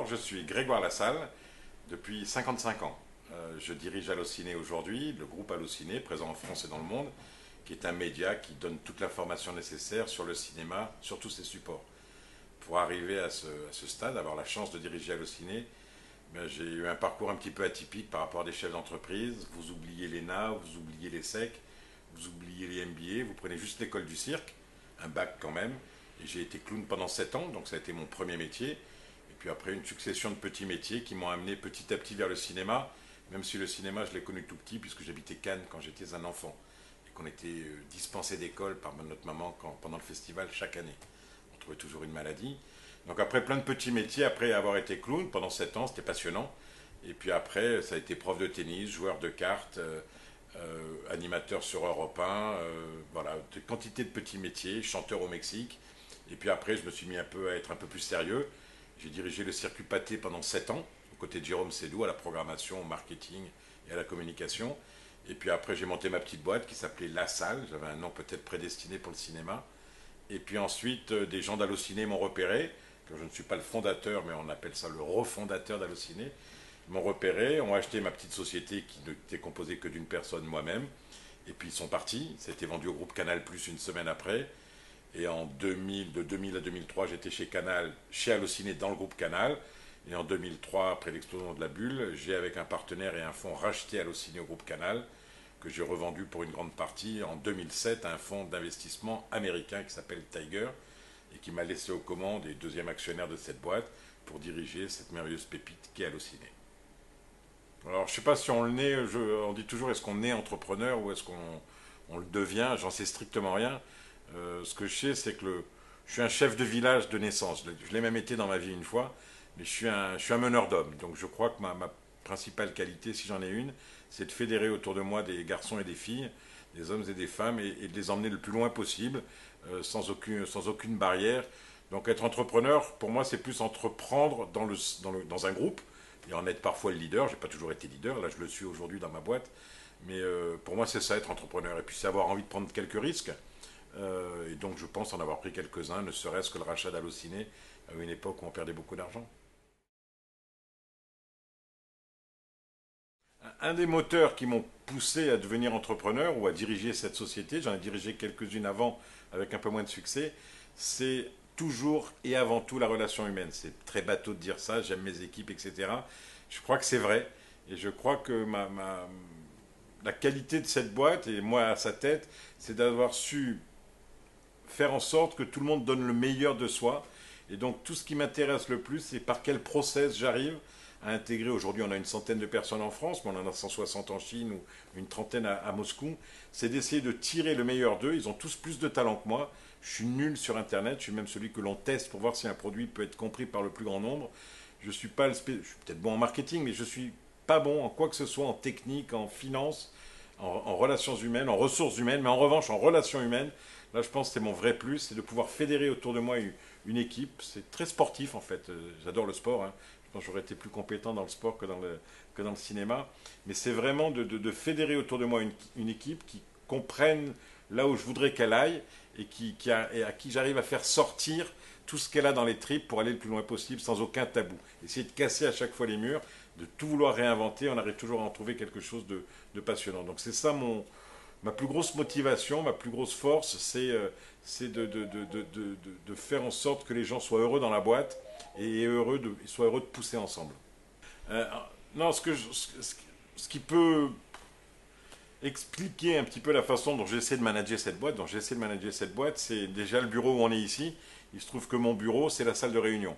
Alors, je suis Grégoire Lassalle depuis 55 ans. Je dirige Allociné aujourd'hui, le groupe Allociné, présent en France et dans le monde, qui est un média qui donne toute l'information nécessaire sur le cinéma, sur tous ses supports. Pour arriver à ce stade, avoir la chance de diriger Allociné, j'ai eu un parcours un petit peu atypique par rapport à des chefs d'entreprise. Vous oubliez l'ENA, vous oubliez les SEC, vous oubliez les MBA, vous prenez juste l'école du cirque, un bac quand même. Et j'ai été clown pendant 7 ans, donc ça a été mon premier métier. Et puis après, une succession de petits métiers qui m'ont amené petit à petit vers le cinéma, même si le cinéma, je l'ai connu tout petit, puisque j'habitais Cannes quand j'étais un enfant. Et qu'on était dispensé d'école par notre maman pendant le festival chaque année. On trouvait toujours une maladie. Donc après, plein de petits métiers, après avoir été clown pendant 7 ans, c'était passionnant. Et puis après, ça a été prof de tennis, joueur de cartes, animateur sur Europe 1, voilà, de quantité de petits métiers, chanteur au Mexique. Et puis après, je me suis mis un peu à être un peu plus sérieux. J'ai dirigé le circuit Pathé pendant 7 ans, aux côtés de Jérôme Sédou, à la programmation, au marketing et à la communication. Et puis après, j'ai monté ma petite boîte qui s'appelait La Salle. J'avais un nom peut-être prédestiné pour le cinéma. Et puis ensuite, des gens d'Allociné m'ont repéré. Je ne suis pas le fondateur, mais on appelle ça le refondateur d'Allociné. Ils m'ont repéré, ont acheté ma petite société qui n'était composée que d'une personne, moi-même. Et puis ils sont partis. Ça a été vendu au groupe Canal+ une semaine après. Et en 2000, de 2000 à 2003, j'étais chez Canal, chez Allociné dans le groupe Canal. Et en 2003, après l'explosion de la bulle, j'ai avec un partenaire et un fonds racheté Allociné au groupe Canal, que j'ai revendu pour une grande partie en 2007 à un fonds d'investissement américain qui s'appelle Tiger, et qui m'a laissé aux commandes et deuxième actionnaire de cette boîte pour diriger cette merveilleuse pépite qui est Allociné. Alors je ne sais pas si on le naît, on dit toujours est-ce qu'on est entrepreneur ou est-ce qu'on le devient, j'en sais strictement rien. Ce que je sais, c'est que je suis un chef de village de naissance. Je l'ai même été dans ma vie une fois, mais je suis un meneur d'hommes. Donc je crois que ma principale qualité, si j'en ai une, c'est de fédérer autour de moi des garçons et des filles, des hommes et des femmes, et de les emmener le plus loin possible, sans aucune barrière. Donc être entrepreneur, pour moi, c'est plus entreprendre dans un groupe, et en être parfois le leader. Je n'ai pas toujours été leader, là je le suis aujourd'hui dans ma boîte, mais pour moi c'est ça être entrepreneur. Et puis c'est avoir envie de prendre quelques risques. Et donc je pense en avoir pris quelques-uns, ne serait-ce que le rachat d'Allociné à une époque où on perdait beaucoup d'argent. Un des moteurs qui m'ont poussé à devenir entrepreneur ou à diriger cette société, j'en ai dirigé quelques-unes avant avec un peu moins de succès, c'est toujours et avant tout la relation humaine. C'est très bateau de dire ça, j'aime mes équipes, etc. Je crois que c'est vrai. Et je crois que la qualité de cette boîte, et moi à sa tête, c'est d'avoir su faire en sorte que tout le monde donne le meilleur de soi. Et donc tout ce qui m'intéresse le plus, c'est par quel process j'arrive à intégrer. Aujourd'hui, on a une centaine de personnes en France, mais on en a 160 en Chine ou une trentaine à Moscou. C'est d'essayer de tirer le meilleur d'eux. Ils ont tous plus de talent que moi. Je suis nul sur Internet. Je suis même celui que l'on teste pour voir si un produit peut être compris par le plus grand nombre. Je suis pas je suis peut-être bon en marketing, mais je suis pas bon en quoi que ce soit, en technique, en finance, en relations humaines, en ressources humaines. Mais en revanche, en relations humaines, là, je pense que c'est mon vrai plus, c'est de pouvoir fédérer autour de moi une équipe. C'est très sportif, en fait. J'adore le sport, hein. Je pense que j'aurais été plus compétent dans le sport que dans le cinéma. Mais c'est vraiment de fédérer autour de moi une équipe qui comprenne là où je voudrais qu'elle aille et à qui j'arrive à faire sortir tout ce qu'elle a dans les tripes pour aller le plus loin possible sans aucun tabou. Essayer de casser à chaque fois les murs, de tout vouloir réinventer, on arrive toujours à en trouver quelque chose de passionnant. Donc c'est ça ma plus grosse motivation, ma plus grosse force, c'est de faire en sorte que les gens soient heureux dans la boîte et soient heureux de pousser ensemble. Euh, non, ce qui peut expliquer un petit peu la façon dont j'essaie de manager cette boîte, c'est déjà le bureau où on est ici. Il se trouve que mon bureau, c'est la salle de réunion.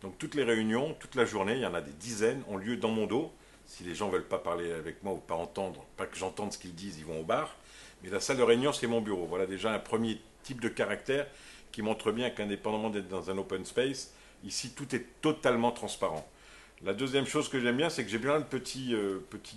Donc toutes les réunions, toute la journée, il y en a des dizaines, ont lieu dans mon dos. Si les gens ne veulent pas parler avec moi ou pas que j'entende ce qu'ils disent, ils vont au bar. Mais la salle de réunion, c'est mon bureau. Voilà déjà un premier type de caractère qui montre bien qu'indépendamment d'être dans un open space, ici tout est totalement transparent. La deuxième chose que j'aime bien, c'est que j'ai bien de petits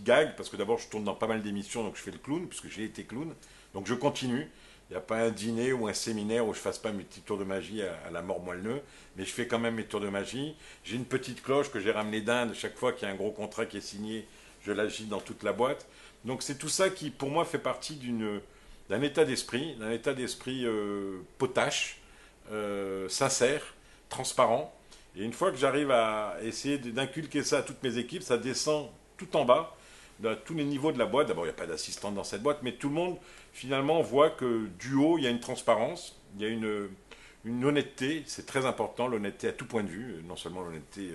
gags, parce que d'abord je tourne dans pas mal d'émissions, donc je fais le clown, puisque j'ai été clown. Donc je continue. Il n'y a pas un dîner ou un séminaire où je ne fasse pas mes petits tours de magie à la mort moelleux, mais je fais quand même mes tours de magie. J'ai une petite cloche que j'ai ramenée d'Inde. Chaque fois qu'il y a un gros contrat qui est signé, je l'agite dans toute la boîte. Donc c'est tout ça qui, pour moi, fait partie d'un état d'esprit, potache, sincère, transparent, Et une fois que j'arrive à essayer d'inculquer ça à toutes mes équipes, ça descend tout en bas, à tous les niveaux de la boîte. D'abord, il n'y a pas d'assistante dans cette boîte, mais tout le monde, finalement, voit que du haut, il y a une transparence, il y a une honnêteté. C'est très important, l'honnêteté à tout point de vue, non seulement l'honnêteté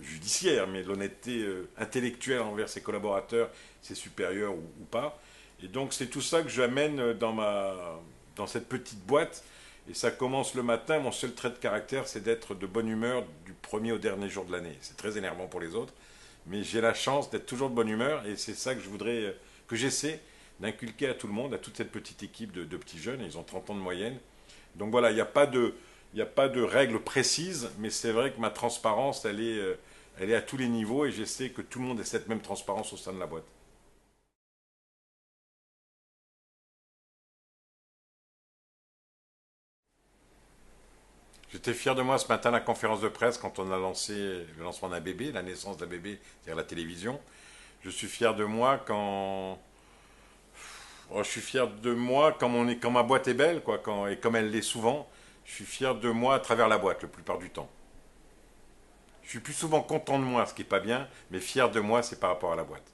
judiciaire, mais l'honnêteté intellectuelle envers ses collaborateurs, ses supérieurs ou pas. Et donc, c'est tout ça que j'amène dans cette petite boîte. Et ça commence le matin. Mon seul trait de caractère, c'est d'être de bonne humeur du premier au dernier jour de l'année. C'est très énervant pour les autres, mais j'ai la chance d'être toujours de bonne humeur. Et c'est ça que que j'essaie d'inculquer à tout le monde, à toute cette petite équipe de petits jeunes. Ils ont 30 ans de moyenne. Donc voilà, il n'y a pas de règles précises, mais c'est vrai que ma transparence, elle est à tous les niveaux et j'essaie que tout le monde ait cette même transparence au sein de la boîte. J'étais fier de moi ce matin à la conférence de presse quand on a lancé le lancement d'un bébé, la naissance d'un bébé, c'est-à-dire la télévision. Je suis fier de moi quand. Oh, je suis fier de moi quand ma boîte est belle, quoi, et comme elle l'est souvent. Je suis fier de moi à travers la boîte, la plupart du temps. Je suis plus souvent content de moi, ce qui n'est pas bien, mais fier de moi, c'est par rapport à la boîte.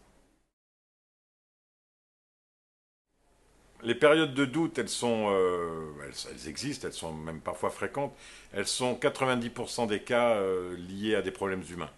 Les périodes de doute, elles existent, elles sont même parfois fréquentes. Elles sont 90% des cas liés à des problèmes humains.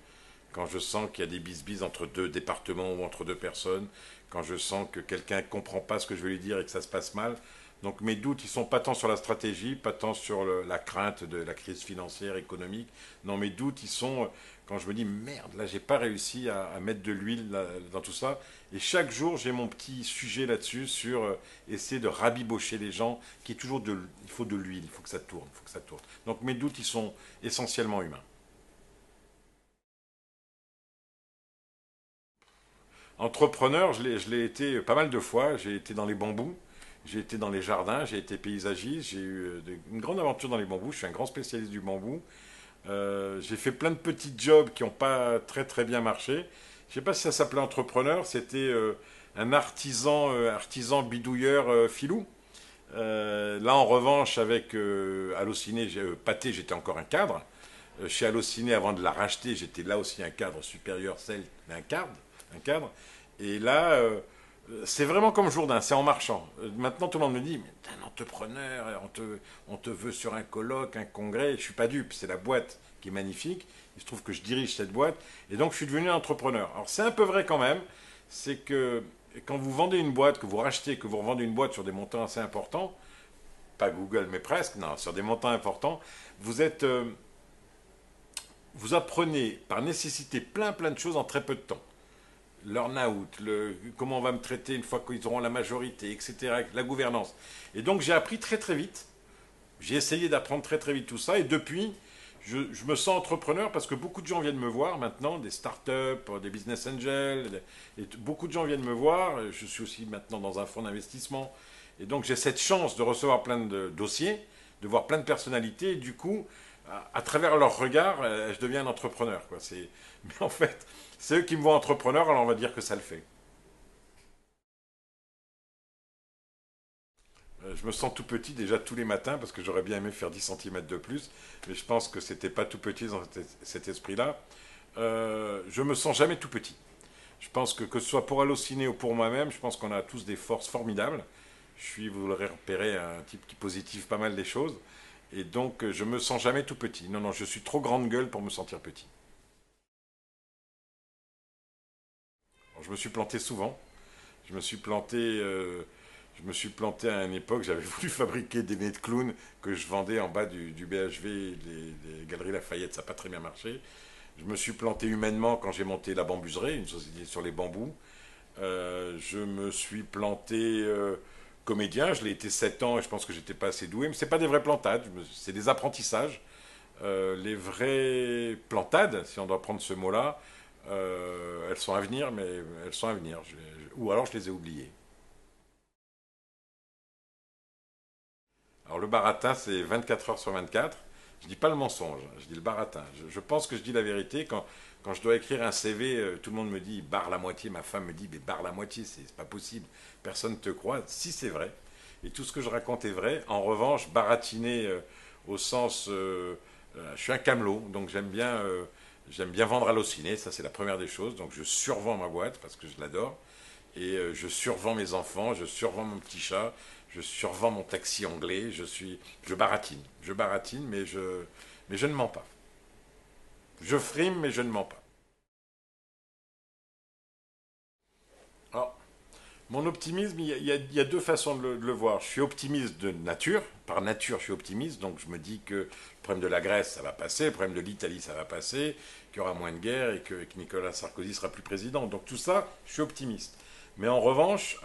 Quand je sens qu'il y a des bisbises entre deux départements ou entre deux personnes, quand je sens que quelqu'un ne comprend pas ce que je veux lui dire et que ça se passe mal. Donc mes doutes, ils sont pas tant sur la stratégie, pas tant sur la crainte de la crise financière, économique. Non, mes doutes, ils sont quand je me dis merde, là j'ai pas réussi à mettre de l'huile dans tout ça. Et chaque jour, j'ai mon petit sujet là-dessus sur essayer de rabibocher les gens, qui est toujours il faut de l'huile, il faut que ça tourne, il faut que ça tourne. Donc mes doutes, ils sont essentiellement humains. Entrepreneur, je l'ai été pas mal de fois. J'ai été dans les bambous, j'ai été dans les jardins, j'ai été paysagiste, j'ai eu une grande aventure dans les bambous. Je suis un grand spécialiste du bambou. J'ai fait plein de petits jobs qui n'ont pas très très bien marché. Je ne sais pas si ça s'appelait entrepreneur, c'était un artisan bidouilleur filou. Là, en revanche, avec Allociné, Pathé, j'étais encore un cadre. Chez Allociné, avant de la racheter, j'étais là aussi un cadre supérieur, celle d'un cadre, un cadre. Et là, c'est vraiment comme Jourdain, c'est en marchant. Maintenant, tout le monde me dit, mais t'es un entrepreneur, on te veut sur un colloque, un congrès. Je suis pas dupe, c'est la boîte qui est magnifique. Il se trouve que je dirige cette boîte. Et donc, je suis devenu un entrepreneur. Alors, c'est un peu vrai quand même. C'est que quand vous vendez une boîte, que vous rachetez, que vous revendez une boîte sur des montants assez importants, pas Google, mais presque, non, sur des montants importants, vous êtes, vous apprenez par nécessité plein de choses en très peu de temps. L'earn-out, comment on va me traiter une fois qu'ils auront la majorité, etc., la gouvernance. Et donc j'ai appris très vite, j'ai essayé d'apprendre très vite tout ça, et depuis, je me sens entrepreneur parce que beaucoup de gens viennent me voir maintenant, des startups, des business angels, et beaucoup de gens viennent me voir, je suis aussi maintenant dans un fonds d'investissement, et donc j'ai cette chance de recevoir plein de dossiers, de voir plein de personnalités, et du coup, à travers leur regard, je deviens un entrepreneur, quoi. Mais en fait, c'est eux qui me voient entrepreneur, alors on va dire que ça le fait. Je me sens tout petit déjà tous les matins parce que j'aurais bien aimé faire 10 centimètres de plus, mais je pense que c'était pas tout petit dans cet esprit-là. Je me sens jamais tout petit. Je pense que ce soit pour Allociné ou pour moi-même, je pense qu'on a tous des forces formidables. Je suis, vous l'aurez repéré, un type qui positive pas mal les choses. Et donc, je me sens jamais tout petit. Non, non, je suis trop grande gueule pour me sentir petit. Alors, je me suis planté souvent. Je me suis planté, je me suis planté à une époque. J'avais voulu fabriquer des nez de clown que je vendais en bas du BHV, des Galeries Lafayette. Ça n'a pas très bien marché. Je me suis planté humainement quand j'ai monté la Bambuserie, une société sur les bambous. Je me suis planté comédien. Je l'ai été 7 ans et je pense que j'étais pas assez doué. Mais c'est pas des vraies plantades. C'est des apprentissages. Les vraies plantades, si on doit prendre ce mot-là, elles sont à venir, mais elles sont à venir. Ou alors je les ai oubliées. Alors le baratin, c'est 24 heures sur 24. Je dis pas le mensonge, je dis le baratin. Je pense que je dis la vérité. Quand je dois écrire un CV, tout le monde me dit barre la moitié. Ma femme me dit mais barre la moitié, c'est pas possible. Personne ne te croit. Si c'est vrai. Et tout ce que je raconte est vrai. En revanche, baratiner au sens Je suis un camelot, donc j'aime bien vendre Allociné, ça c'est la première des choses. Donc je survends ma boîte parce que je l'adore. Et je survends mes enfants, je survends mon petit chat, je survends mon taxi anglais, je baratine, mais je ne mens pas. Je frime, mais je ne mens pas. Alors, mon optimisme, il y a deux façons de le voir. Je suis optimiste de nature, par nature je suis optimiste, donc je me dis que le problème de la Grèce, ça va passer, le problème de l'Italie, ça va passer, qu'il y aura moins de guerre et que Nicolas Sarkozy sera plus président. Donc tout ça, je suis optimiste. Mais en revanche,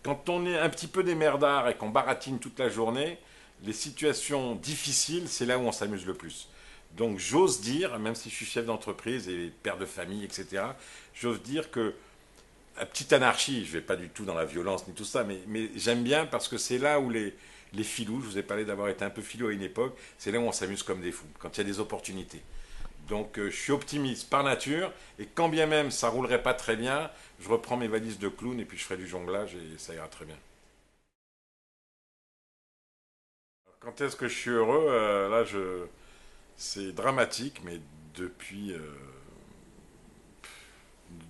quand on est un petit peu des merdards et qu'on baratine toute la journée, les situations difficiles, c'est là où on s'amuse le plus. Donc j'ose dire, même si je suis chef d'entreprise et père de famille, etc., j'ose dire que la petite anarchie, je ne vais pas du tout dans la violence ni tout ça, mais j'aime bien parce que c'est là où les filous, je vous ai parlé d'avoir été un peu filou à une époque, c'est là où on s'amuse comme des fous, quand il y a des opportunités. Donc je suis optimiste par nature, et quand bien même ça roulerait pas très bien, je reprends mes valises de clown et puis je ferai du jonglage et ça ira très bien. Quand est-ce que je suis heureux c'est dramatique, mais depuis, euh,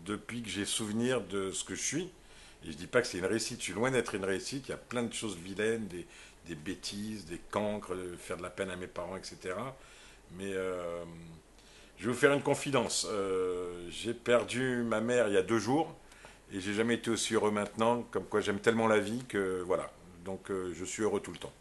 depuis que j'ai souvenir de ce que je suis, et je dis pas que c'est une réussite, je suis loin d'être une réussite, il y a plein de choses vilaines, des bêtises, des cancres, faire de la peine à mes parents, etc. Mais je vais vous faire une confidence. J'ai perdu ma mère il y a 2 jours, et j'ai jamais été aussi heureux maintenant, comme quoi j'aime tellement la vie que voilà. Donc je suis heureux tout le temps.